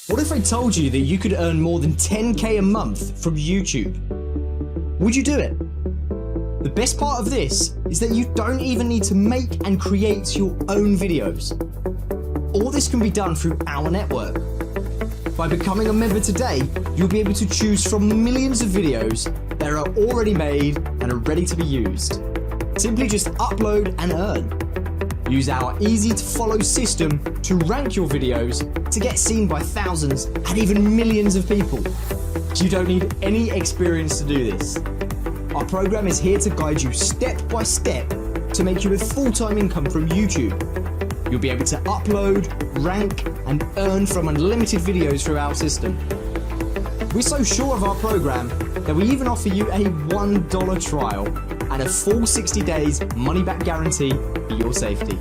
What if I told you that you could earn more than 10k a month from YouTube? Would you do it? The best part of this is that you don't even need to make and create your own videos. All this can be done through our network. By becoming a member today, you'll be able to choose from millions of videos that are already made and are ready to be used. Simply just upload and earn. Use our easy to follow system to rank your videos to get seen by thousands and even millions of people. You don't need any experience to do this. Our program is here to guide you step by step to make you a full-time income from YouTube. You'll be able to upload, rank, and earn from unlimited videos through our system. We're so sure of our program that we even offer you a $1 trial and a full 60 days money-back guarantee for your safety.